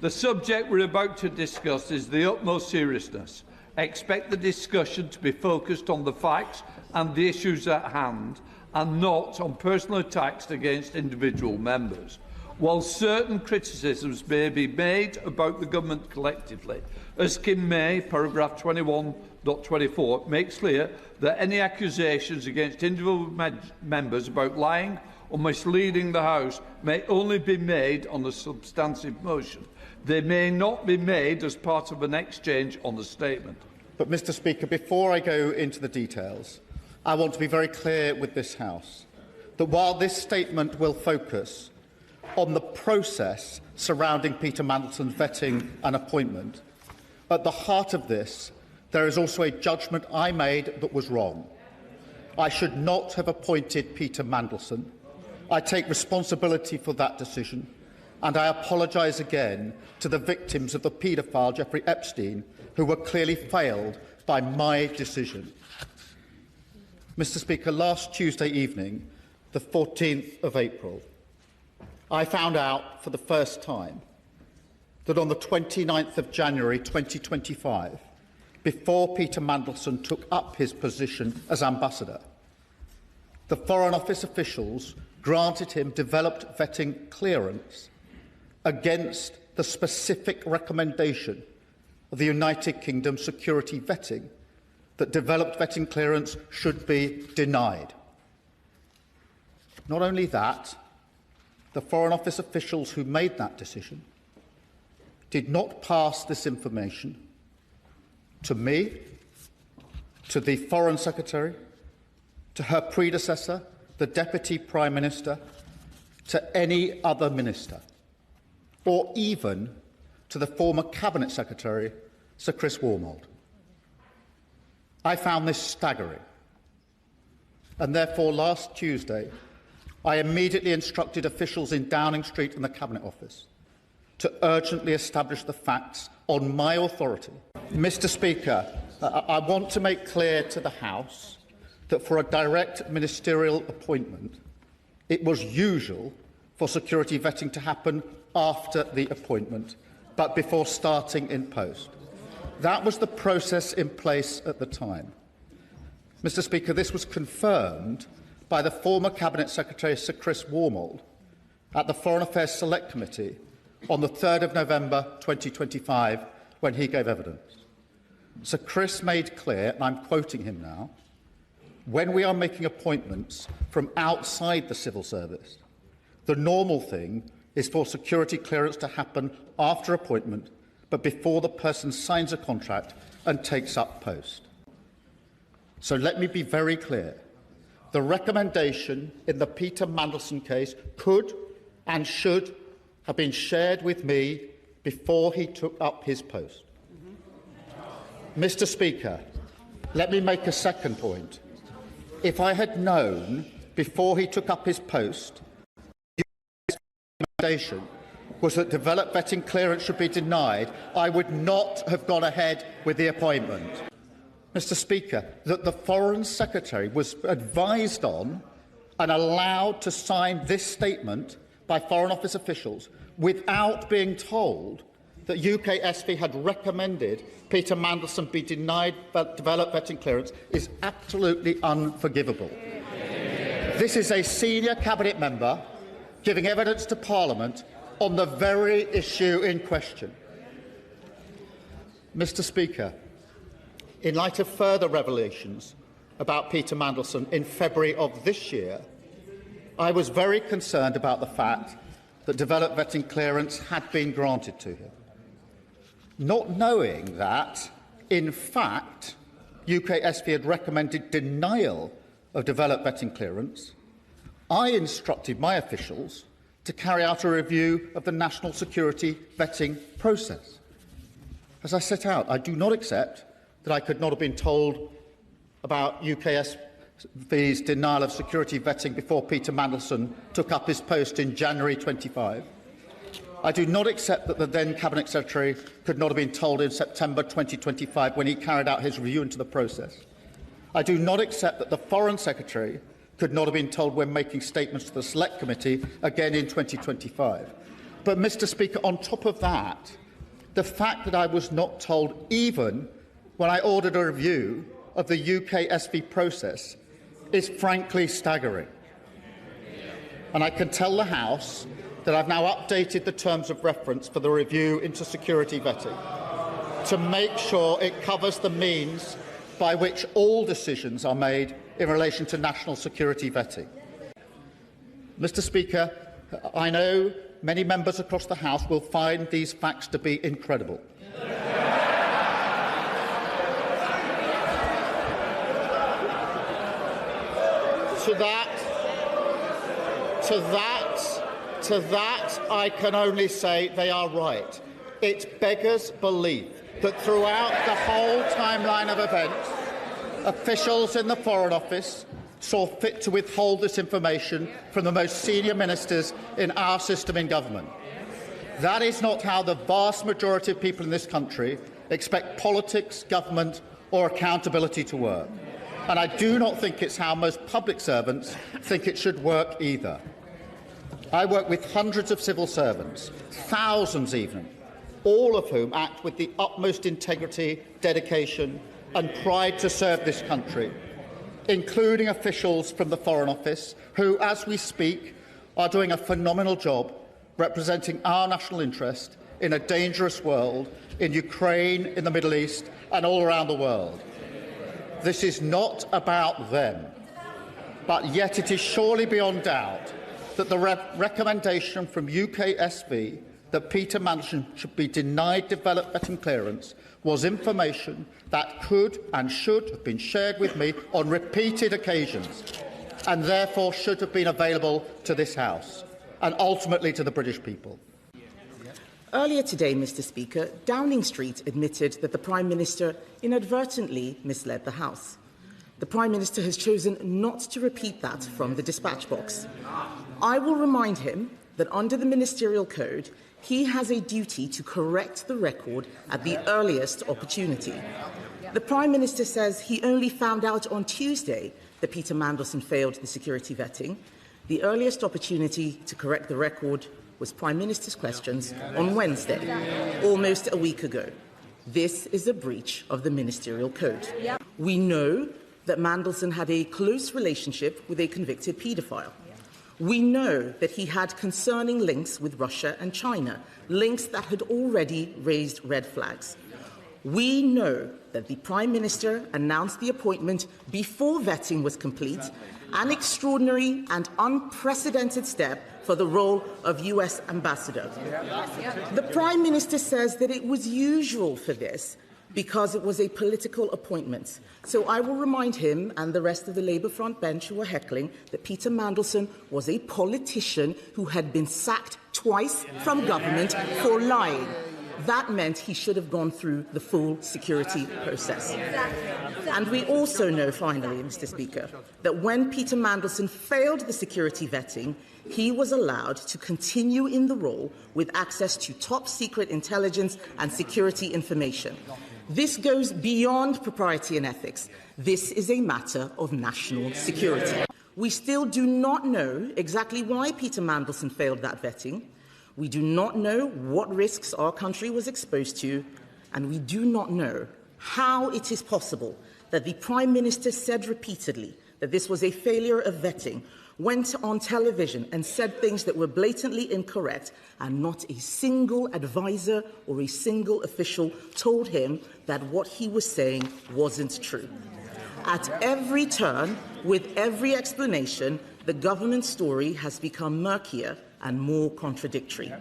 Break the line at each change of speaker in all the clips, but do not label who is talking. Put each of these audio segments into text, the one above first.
The subject we're about to discuss is the utmost seriousness. Expect the discussion to be focused on the facts and the issues at hand, and not on personal attacks against individual members. While certain criticisms may be made about the government collectively, as Kim May, paragraph 21.24, makes clear that any accusations against individual members about lying or misleading the House may only be made on a substantive motion. They may not be made as part of an exchange on the statement.
But, Mr Speaker, before I go into the details, I want to be very clear with this House that while this statement will focus on the process surrounding Peter Mandelson's vetting and appointment, at the heart of this, there is also a judgment I made that was wrong. I should not have appointed Peter Mandelson. I take responsibility for that decision, and I apologise again to the victims of the paedophile Jeffrey Epstein, who were clearly failed by my decision. Mr Speaker, last Tuesday evening, the 14th of April, I found out for the first time that on the 29th of January 2025, before Peter Mandelson took up his position as ambassador, the Foreign Office officials granted him developed vetting clearance against the specific recommendation of the United Kingdom security vetting that developed vetting clearance should be denied. Not only that, the Foreign Office officials who made that decision did not pass this information to me, to the Foreign Secretary, to her predecessor, the Deputy Prime Minister, to any other minister, or even to the former Cabinet Secretary, Sir Chris Warmold. I found this staggering, and therefore last Tuesday I immediately instructed officials in Downing Street and the Cabinet Office to urgently establish the facts on my authority. Mr Speaker, I want to make clear to the House that for a direct ministerial appointment, it was usual for security vetting to happen after the appointment, but before starting in post. That was the process in place at the time. Mr Speaker, this was confirmed by the former Cabinet Secretary Sir Chris Warmold at the Foreign Affairs Select Committee on the 3rd of November 2025 when he gave evidence. Sir Chris made clear, and I'm quoting him now, when we are making appointments from outside the civil service, the normal thing is for security clearance to happen after appointment, but before the person signs a contract and takes up post. So let me be very clear. The recommendation in the Peter Mandelson case could and should have been shared with me before he took up his post. Mr Speaker, let me make a second point. If I had known before he took up his post the recommendation was that developed vetting clearance should be denied, I would not have gone ahead with the appointment. Mr Speaker, that the Foreign Secretary was advised on and allowed to sign this statement by Foreign Office officials without being told that UK SV had recommended Peter Mandelson be denied developed vetting clearance is absolutely unforgivable. This is a senior Cabinet member giving evidence to Parliament on the very issue in question. Mr Speaker, in light of further revelations about Peter Mandelson in February of this year, I was very concerned about the fact that developed vetting clearance had been granted to him. Not knowing that, in fact, UK SV had recommended denial of developed vetting clearance, I instructed my officials to carry out a review of the national security vetting process. As I set out, I do not accept that I could not have been told about UKSV's denial of security vetting before Peter Mandelson took up his post in January 25. I do not accept that the then Cabinet Secretary could not have been told in September 2025 when he carried out his review into the process. I do not accept that the Foreign Secretary could not have been told when making statements to the Select Committee again in 2025. But, Mr. Speaker, on top of that, the fact that I was not told even when I ordered a review of the UK SV process is frankly staggering. And I can tell the House that I've now updated the terms of reference for the review into security vetting to make sure it covers the means by which all decisions are made in relation to national security vetting. Mr. Speaker, I know many members across the House will find these facts to be incredible. To that, I can only say they are right. It beggars belief that throughout the whole timeline of events, officials in the Foreign Office saw fit to withhold this information from the most senior ministers in our system in government. That is not how the vast majority of people in this country expect politics, government or accountability to work. And I do not think it's how most public servants think it should work either. I work with hundreds of civil servants, thousands even, all of whom act with the utmost integrity, dedication and pride to serve this country, including officials from the Foreign Office who, as we speak, are doing a phenomenal job representing our national interest in a dangerous world, in Ukraine, in the Middle East and all around the world. This is not about them, but yet it is surely beyond doubt that the recommendation from UK SV that Peter Mandelson should be denied developed vetting clearance was information that could and should have been shared with me on repeated occasions and therefore should have been available to this House and ultimately to the British people.
Earlier today, Mr. Speaker, Downing Street admitted that the Prime Minister inadvertently misled the House. The Prime Minister has chosen not to repeat that from the dispatch box. I will remind him that under the Ministerial Code, he has a duty to correct the record at the earliest opportunity. The Prime Minister says he only found out on Tuesday that Peter Mandelson failed the security vetting. The earliest opportunity to correct the record was Prime Minister's questions on Wednesday, almost a week ago. This is a breach of the Ministerial Code. We know that Mandelson had a close relationship with a convicted paedophile. We know that he had concerning links with Russia and China, links that had already raised red flags. We know that the Prime Minister announced the appointment before vetting was complete, an extraordinary and unprecedented step for the role of US Ambassador. The Prime Minister says that it was usual for this because it was a political appointment. So I will remind him and the rest of the Labour front bench who are heckling that Peter Mandelson was a politician who had been sacked twice from government for lying. That meant he should have gone through the full security process. And we also know, finally, Mr. Speaker, that when Peter Mandelson failed the security vetting, he was allowed to continue in the role with access to top-secret intelligence and security information. This goes beyond propriety and ethics. This is a matter of national security. We still do not know exactly why Peter Mandelson failed that vetting. We do not know what risks our country was exposed to, and we do not know how it is possible that the Prime Minister said repeatedly that this was a failure of vetting, went on television and said things that were blatantly incorrect, and not a single advisor or a single official told him that what he was saying wasn't true. At every turn, with every explanation, the government story has become murkier and more contradictory.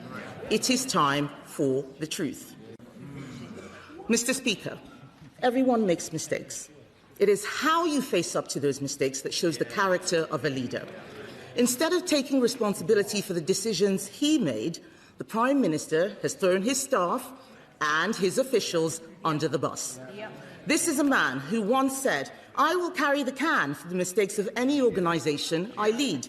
It is time for the truth. Mr. Speaker, everyone makes mistakes. It is how you face up to those mistakes that shows the character of a leader. Instead of taking responsibility for the decisions he made, the Prime Minister has thrown his staff and his officials under the bus. This is a man who once said, "I will carry the can for the mistakes of any organisation I lead."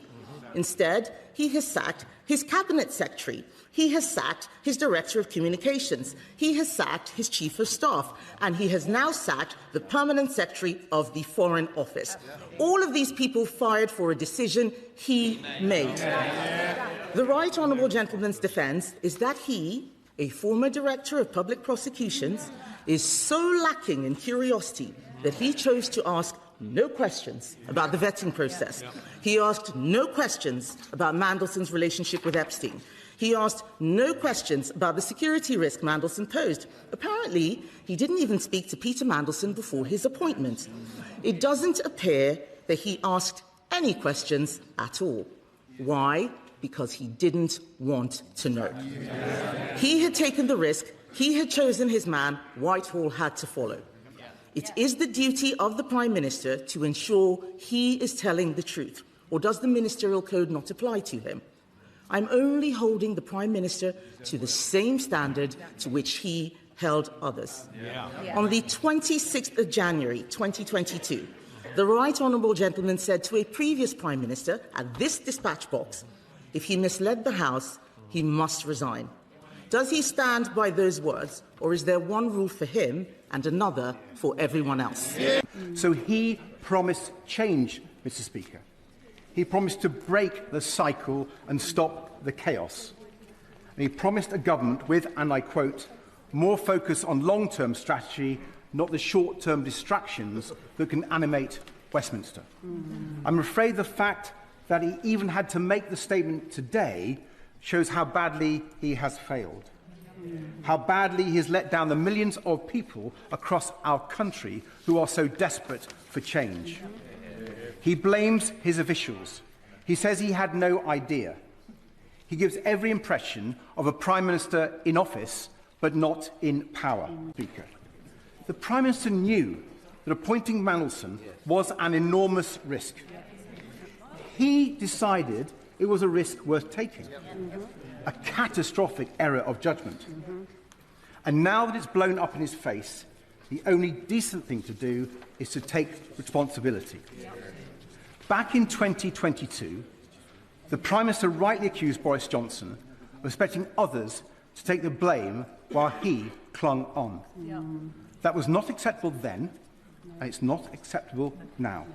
Instead, he has sacked his cabinet secretary. He has sacked his director of communications. He has sacked his chief of staff. And he has now sacked the permanent secretary of the Foreign Office. All of these people fired for a decision he made. The Right Honourable Gentleman's defence is that he, a former director of public prosecutions, is so lacking in curiosity that he chose to ask no questions about the vetting process. He asked no questions about Mandelson's relationship with Epstein. He asked no questions about the security risk Mandelson posed. Apparently, he didn't even speak to Peter Mandelson before his appointment. It doesn't appear that he asked any questions at all. Why? Because he didn't want to know. He had taken the risk. He had chosen his man. Whitehall had to follow. It is the duty of the Prime Minister to ensure he is telling the truth. Or does the Ministerial Code not apply to him? I'm only holding the Prime Minister to the same standard to which he held others. On the 26th of January 2022, the Right Honourable Gentleman said to a previous Prime Minister at this dispatch box, if he misled the House, he must resign. Does he stand by those words, or is there one rule for him and another for everyone else?
So he promised change, Mr. Speaker. He promised to break the cycle and stop the chaos. And he promised a government with, and I quote, more focus on long-term strategy, not the short-term distractions that can animate Westminster. I'm afraid the fact that he even had to make the statement today shows how badly he has failed, how badly he has let down the millions of people across our country who are so desperate for change. He blames his officials. He says he had no idea. He gives every impression of a Prime Minister in office, but not in power. Speaker, the Prime Minister knew that appointing Mandelson was an enormous risk. He decided it was a risk worth taking, a catastrophic error of judgment. And now that it's blown up in his face, the only decent thing to do is to take responsibility. Back in 2022, the Prime Minister rightly accused Boris Johnson of expecting others to take the blame while he clung on. That was not acceptable then, and it's not acceptable now.